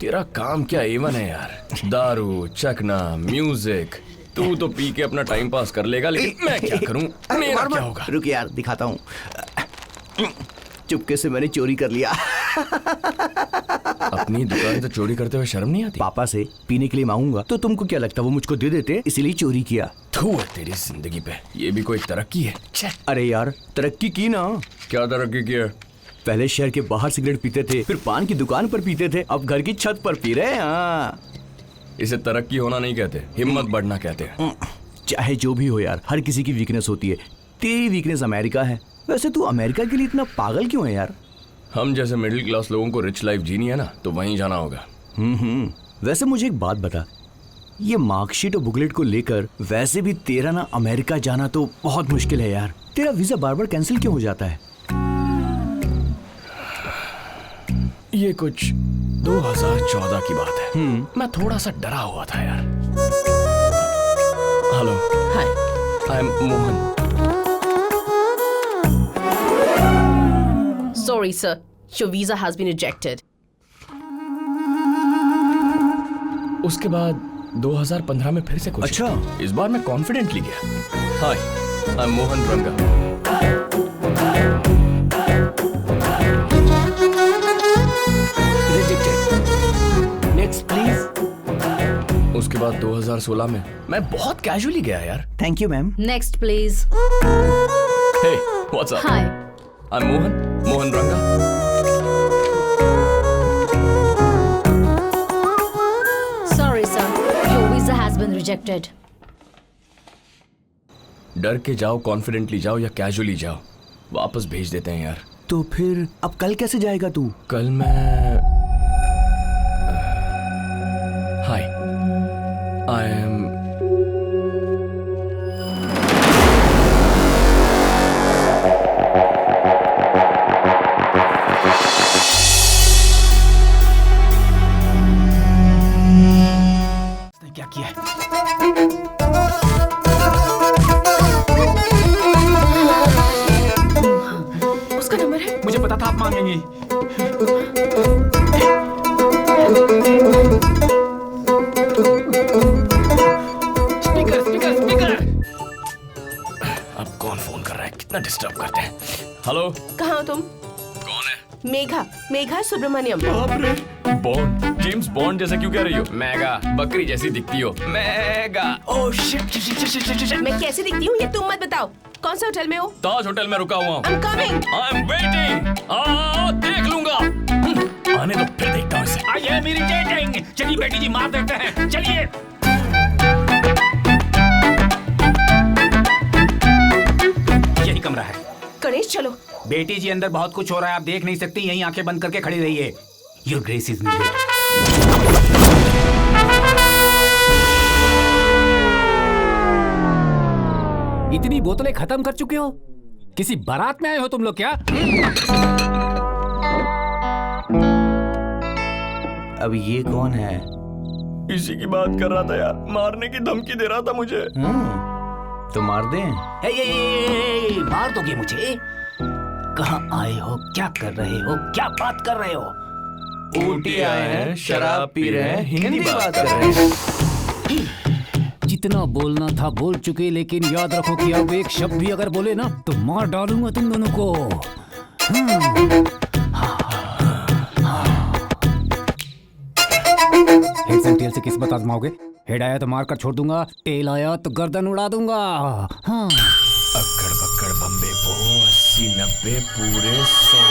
तेरा काम क्या एवन है यार, दारू, चखना, म्यूजिक। तू तो पी के अपना टाइम पास कर लेगा, लेकिन मैं क्या करूं, मेरा क्या होगा? रुक यार, दिखाता हूँ। चुपके से मैंने चोरी कर लिया। अपनी दुकान से चोरी करते हुए शर्म नहीं आती? पापा से पीने के लिए मांगूंगा तो तुमको क्या लगता वो मुझको दे देते, इसीलिए चोरी किया। थू है तेरी जिंदगी पे, ये भी कोई तरक्की है? अरे यार तरक्की की ना। क्या तरक्की की है? पहले शहर के बाहर सिगरेट पीते थे, फिर पान की दुकान पर पीते थे, अब घर की छत पर पी रहे हैं। इसे तरक्की होना नहीं कहते, हिम्मत बढ़ना कहते हैं। चाहे जो भी हो यार, हर किसी की वीकनेस होती है। तेरी वीकनेस अमेरिका है। वैसे तू अमेरिका के लिए इतना पागल क्यों है यार? हम जैसे मिडिल क्लास लोगों को रिच लाइफ जीनी है ना, तो वहीं जाना होगा। वैसे मुझे एक बात बता, ये मार्कशीट और बुकलेट को लेकर वैसे भी तेरा ना अमेरिका जाना तो बहुत मुश्किल है यार। तेरा वीजा बार बार कैंसिल क्यों हो जाता है? ये कुछ 2014 की बात है। मैं थोड़ा सा डरा हुआ था यार। Hello. Hi. I am Mohan. Sorry, sir. Your visa has been rejected. उसके बाद 2015 में फिर से कोशिश। अच्छा। इस बार मैं कॉन्फिडेंटली गया। हाय, आई am Mohan Ranga. Rejected. Next please. उसके बाद 2016 में मैं बहुत कैजुअली गया यार। Thank you ma'am. Next, please. Hey, what's up? Hi. I am Mohan Ranga. Sorry, sir. Your visa has been rejected. डर के जाओ, कॉन्फिडेंटली जाओ या कैजुअली जाओ, वापस भेज देते हैं यार। तो फिर अब कल कैसे जाएगा तू? कल मैं हाय, आई एम क्या किया है? उसका नंबर है? मुझे पता था आप मांगेंगी। Speaker speaker speaker. अब कौन फोन कर रहा है? कितना डिस्टर्ब करते हैं। हेलो, कहाँ हो तुम? कौन है? Megha Subramaniam. Bond, James bond जैसे क्यों कह रही हो? मेगा, बकरी जैसी दिखती हो। मेगा। Oh shit. मैं कैसी दिखती हूँ ये तुम मत बताओ। कौन सा होटल में हो? ताज होटल में रुका हुआ हूँ। I'm coming. I am waiting. देख लूंगा। आने दो, फिर देखता हूँ इसे। आइए मेरी डेटिंग। चलिए बेटी जी मार देते हैं, चलिए। यही कमरा है। गणेश चलो। बेटी जी अंदर बहुत कुछ हो रहा है, आप देख नहीं सकती, यहीं आंखें बंद करके खड़ी रहिए। Your grace is needed. इतनी बोतलें खत्म कर चुके हो? किसी बारात में आए हो तुम लोग क्या? अब ये कौन है? इसी की बात कर रहा था यार, मारने की धमकी दे रहा था मुझे। तो मार दें। मार दोगे मुझे? कहाँ आए हो, क्या कर रहे हो, क्या बात कर रहे हो? ऊटी आए हैं, शराब पी रहे हैं, हिंदी बात कर रहे हैं। जितना बोलना था बोल चुके, लेकिन याद रखो कि अब एक शब्द भी अगर बोले ना तो मार डालूंगा तुम दोनों को। हेड्स एंड टेल से किस्मत आजमाओगे? हेड आया तो मार कर छोड़ दूंगा, टेल आया तो गर्दन उड़ा दूंगा। हाँ। अक्कड़ बक्कड़ बम्बे बो, 80 90 पूरे 100।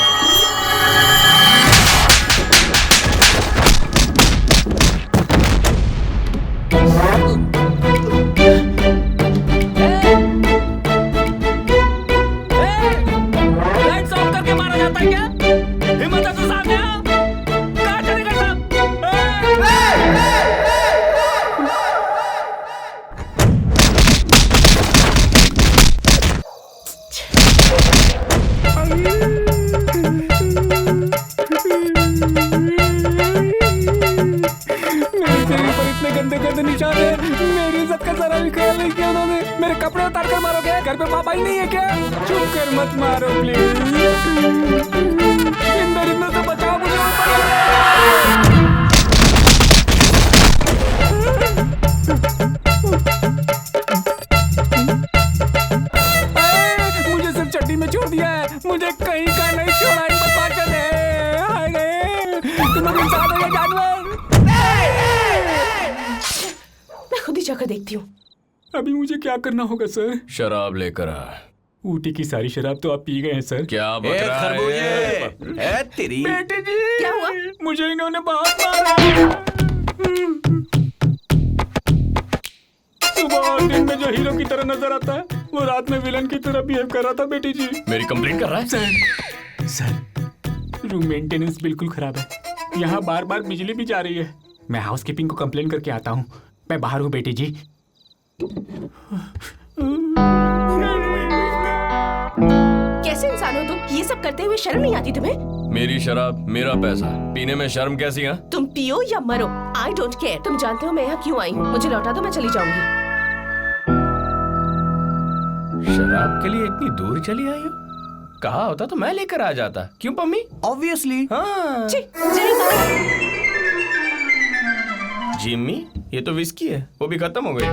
लाइट्स ऑफ करके मारा जाता है क्या? हिम्मत है तो सामने आओ। कहाँ चलेगा सब? मेरे शरीर पर इतने गंदे गंदे निशान हैं। मेरी इज्जत का जरा भी ख्याल नहीं किया उन्होंने। मेरे कपड़े उतार कर मारोगे? घर पे पापा ही नहीं है क्या? चुप कर मत मारो प्लीज। इंदर से बचाओ मुझे। तुम लोग इंसान हो या जानवर? मैं खुद ही जाकर देखती हूँ। अभी मुझे क्या करना होगा सर? शराब लेकर आ। ऊटी की सारी शराब तो आप पी गए हैं सर। क्या बक रहा है? है तेरी। बेटे जी, क्या हुआ? मुझे इन्होंने बहुत मारा। सुबह और दिन में जो हीरो की तरह नजर आता है, वो रात में विलन की तरह बिहेव कर रहा था बेटी जी। मेरी कंप्लेंट कर रहा है? सर, रूम मेंटेनेंस बिल्कुल खराब है। यहाँ बार बार बिजली भी जा रही है। मैं हाउसकीपिंग को कंप्लेन करके आता हूँ। मैं बाहर हूँ बेटी जी। कैसे इंसान हो तुम? ये सब करते हुए शर्म नहीं आती तुम्हें? मेरी शराब, मेरा पैसा, पीने में शर्म कैसी है? तुम पियो या मरो, आई डोंट केयर। तुम जानते हो मैं यहाँ क्यों आई हूँ? मुझे लौटा दो, मैं चली जाऊंगी। शराब के लिए इतनी दूर चली आई हो? कहा होता तो मैं लेकर आ जाता। क्यों पम्मी? ऑब्वियसली। हाँ। छी, जिमी कहाँ? जिम्मी, ये तो विस्की है, वो भी खत्म हो गई।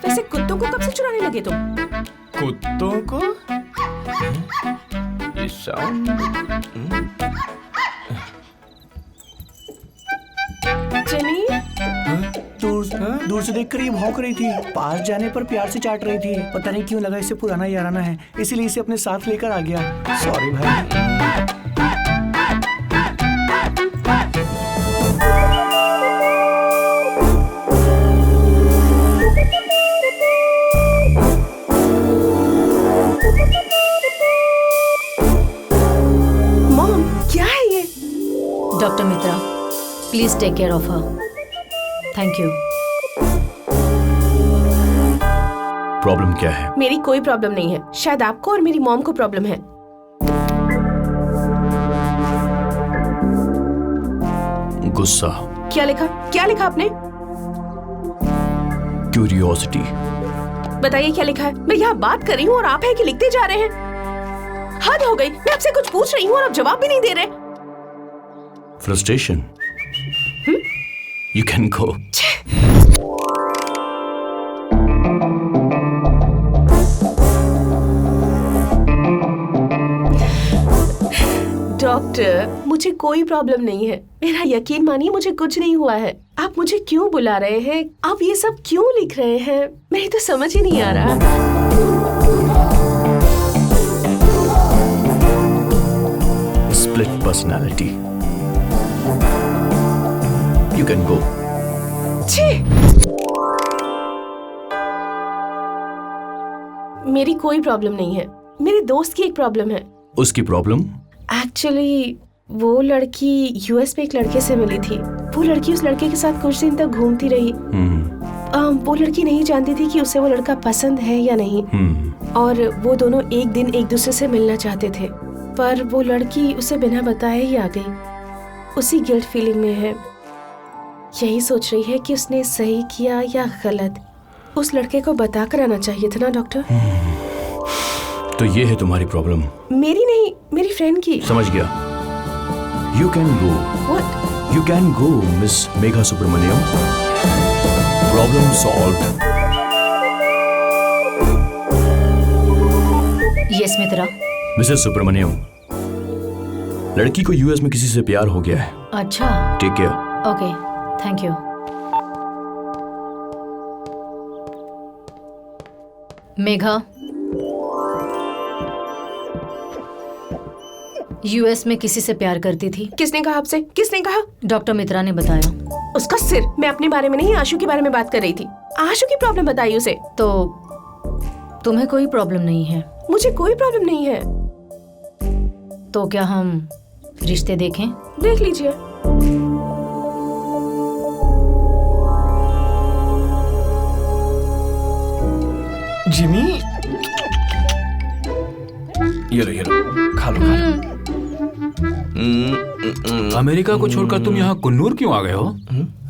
वैसे कुत्तों को कब से चुराने लगे तुम? कुत्तों को? ये साउंड। जिमी, दूर से देखकर ये भौंक रही थी, पास जाने पर प्यार से चाट रही थी। पता नहीं क्यों लगा इसे पुराना याराना है, इसीलिए इसे अपने साथ लेकर आ गया। सॉरी भाई। मॉम, क्या है ये? Doctor Mitra, please take care of her. Thank you. Problem क्या है? मेरी कोई प्रॉब्लम नहीं है। शायद आपको और मेरी मॉम को प्रॉब्लम है। गुस्सा। क्या लिखा? क्या लिखा आपने? क्यूरियोसिटी। बताइए क्या लिखा है? मैं यहाँ बात कर रही हूँ और आप है कि लिखते जा रहे हैं। हद हो गई। मैं आपसे कुछ पूछ रही हूँ और आप जवाब भी नहीं दे रहे। Frustration. You can go. Doctor, मुझे कोई प्रॉब्लम नहीं है। मेरा यकीन मानिए, मुझे कुछ नहीं हुआ है। आप मुझे क्यों बुला रहे हैं? आप ये सब क्यों लिख रहे हैं? मेरी तो समझ ही नहीं आ रहा। Split personality. यू कैन गो। मेरी कोई प्रॉब्लम नहीं है। मेरे दोस्त की एक प्रॉब्लम है। उसकी प्रॉब्लम? एक्चुअली वो लड़की यूएस में एक लड़के से मिली थी। वो लड़की उस लड़के के साथ कुछ दिन तक घूमती रही। वो लड़की नहीं जानती थी कि उसे वो लड़का पसंद है या नहीं। और वो दोनों एक दिन एक दूसरे से मिलना चाहते थे, पर वो लड़की उसे बिना बताए ही आ गई। उसी गिल्ट फीलिंग में है। यही सोच रही है कि उसने सही किया या गलत। उस लड़के को बता कर आना चाहिए था ना डॉक्टर? तो ये है तुम्हारी प्रॉब्लम? मेरी नहीं, मेरी फ्रेंड की। समझ गया। You can go. What? You can go miss Megha Subramaniam. Problem solved. Yes Mitra. Mrs Subramaniam, लड़की को यूएस में किसी से प्यार हो गया है। अच्छा। Take care. Okay, thank you. Megha, US में किसी से प्यार करती थी। किसने कहा आपसे? किसने कहा? डॉक्टर मित्रा ने बताया। उसका सिर। मैं अपने बारे में नहीं, आशु के बारे में बात कर रही थी। आशु की प्रॉब्लम बताइए उसे। तो तुम्हें कोई प्रॉब्लम नहीं है? मुझे कोई प्रॉब्लम नहीं है। तो क्या हम रिश्ते देखें? देख लीजिए। जिमी, ये लो, खा लो, खा लो। अमेरिका को छोड़कर तुम यहाँ कुन्नूर क्यों आ गए हो?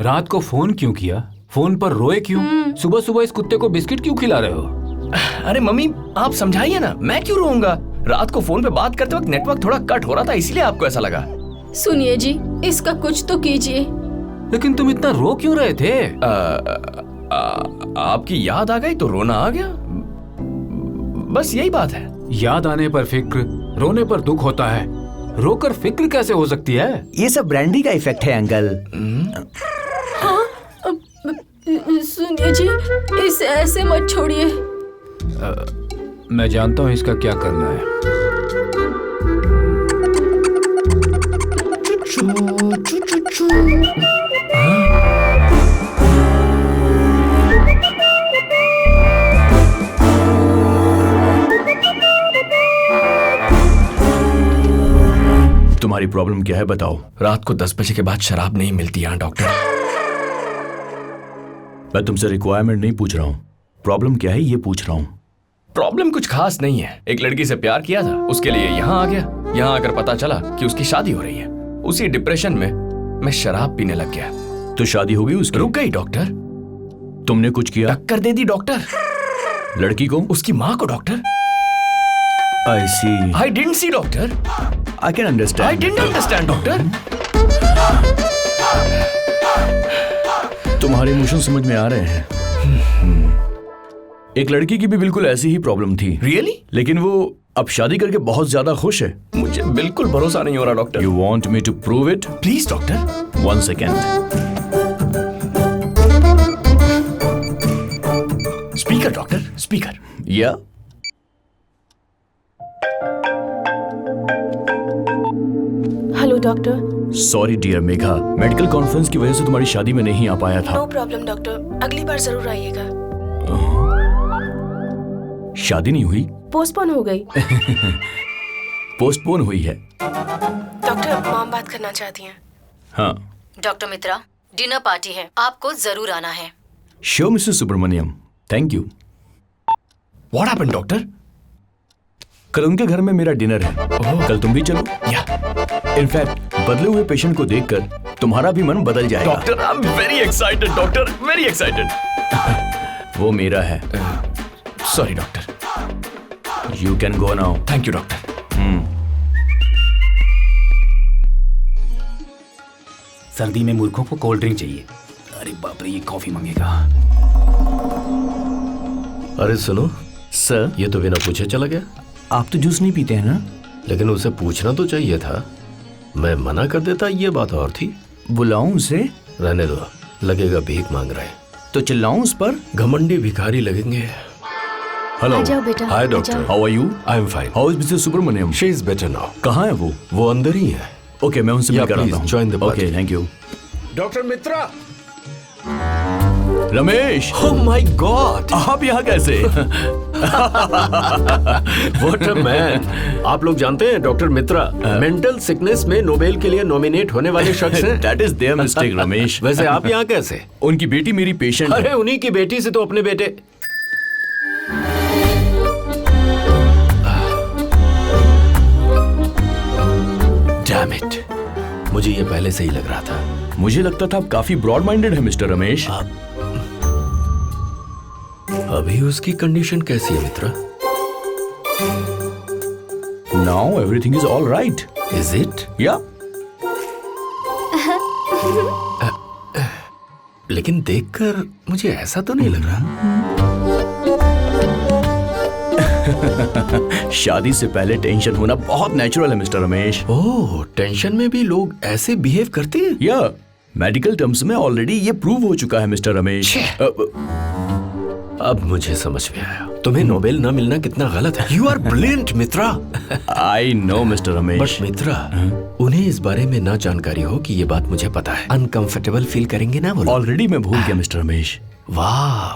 रात को फोन क्यों किया? फोन पर रोए क्यों? सुबह सुबह इस कुत्ते को बिस्किट क्यों खिला रहे हो? अरे मम्मी, आप समझाइए ना, मैं क्यों रोऊंगा? रात को फोन पे बात करते वक्त नेटवर्क थोड़ा कट हो रहा था, इसीलिए आपको ऐसा लगा। सुनिए जी, इसका कुछ तो कीजिए। लेकिन तुम इतना रो क्यों रहे थे? आपकी याद आ गई तो रोना आ गया, बस यही बात है। याद आने पर फिक्र, रोने पर दुख होता है। रोकर फिक्र कैसे हो सकती है? ये सब ब्रांडी का इफेक्ट है अंकल। सुनिए जी, इसे ऐसे मत छोड़िए। मैं जानता हूँ इसका क्या करना है। तुम्हारी प्रॉब्लम क्या है बताओ। रात को 10 बजे के बाद शराब नहीं मिलती यहाँ डॉक्टर। मैं तुमसे रिक्वायरमेंट नहीं पूछ रहा हूँ, प्रॉब्लम क्या है ये पूछ रहा हूँ। प्रॉब्लम कुछ खास नहीं है। एक लड़की से प्यार किया था, उसके लिए यहाँ आ गया। यहाँ आकर पता चला कि उसकी शादी हो रही है। उसी डिप्रेशन में मैं शराब पीने लग गया। तो शादी हो गई उसकी? रुक गई डॉक्टर। तुमने कुछ किया? टक्कर दे दी डॉक्टर। लड़की को? उसकी माँ को doctor. I see. I didn't see doctor. I can understand. I didn't understand doctor. तुम्हारे इमोशन समझ में आ रहे हैं। एक लड़की की भी बिल्कुल ऐसी ही प्रॉब्लम थी। Really? लेकिन वो अब शादी करके बहुत ज्यादा खुश है। मुझे बिल्कुल भरोसा नहीं हो रहा doctor. You want me to prove it? Please doctor. 1 second. Speaker doctor, speaker. Yeah. Hello doctor. Sorry dear Megha, medical conference की वजह से तुम्हारी शादी में नहीं आ पाया था। नो प्रॉब्लम डॉक्टर, अगली बार जरूर आइएगा। शादी नहीं हुई? पोस्टपोन हो गई। पोस्टपोन हुई है। डॉक्टर, मॉम बात करना चाहती हैं। हाँ। डॉक्टर मित्रा, डिनर पार्टी है, आपको जरूर आना है। Sure Mrs Subramaniam, thank you. What happened doctor? कल उनके घर में मेरा डिनर है। कल तुम भी चलो। या इनफैक्ट बदले हुए पेशेंट को देखकर तुम्हारा भी मन बदल जाएगा। Doctor, I am very excited doctor, very excited. वो मेरा है। Sorry doctor. You can go now. Thank you doctor. सर्दी में मूर्खों को कोल्ड ड्रिंक चाहिए। अरे बाप रे, ये कॉफी मांगेगा। अरे सुनो सर, ये तो बिना पूछे चला गया। आप तो जूस नहीं पीते हैं ना? लेकिन उसे पूछना तो चाहिए था। मैं मना कर देता, ये बात और थी। बुलाऊं उसे? रहने दो, लगेगा भीख मांग रहे। तो चिल्लाऊं उस पर? घमंडी भिखारी लगेंगे। हेलो। आ जाओ बेटा। हाय आ डॉक्टर, जाओ। How are you? I am fine. How is Mrs Subramaniam? She is better now. कहाँ है वो अंदर ही है। ओके, मैं उनसे Yeah, मिल कर please, आता हूँ। join the party. Okay, thank you. Doctor Mitra. Ramesh, oh my God, आप यहाँ कैसे? What a man. आप लोग जानते हैं डॉक्टर मित्रा मेंटल सिकनेस में नोबेल के लिए नॉमिनेट होने वाले शख्स हैं। That is their mistake, Ramesh. वैसे आप यहाँ कैसे? उनकी बेटी मेरी पेशेंट अरे है। उन्हीं की बेटी से तो अपने बेटे। डैम इट, मुझे ये पहले से ही लग रहा था। मुझे लगता था आप काफी ब्रॉड माइंडेड है मिस्टर रमेश। अभी उसकी कंडीशन कैसी है Mitra? Now everything is all right. Is it? या लेकिन देखकर मुझे ऐसा तो नहीं लग रहा। शादी से पहले टेंशन होना बहुत नेचुरल है मिस्टर रमेश। ओह, टेंशन में भी लोग ऐसे बिहेव करते हैं? या मेडिकल टर्म्स में ऑलरेडी ये प्रूव हो चुका है मिस्टर रमेश। अब मुझे समझ में आया, तुम्हें नोबेल न मिलना कितना गलत है। You are brilliant Mitra. I know mister Ramesh. But Mitra, उन्हें इस बारे में ना जानकारी हो कि ये बात मुझे पता है। अनकंफर्टेबल फील करेंगे ना वो लोग। ऑलरेडी मैं भूल गया मिस्टर रमेश। वाह,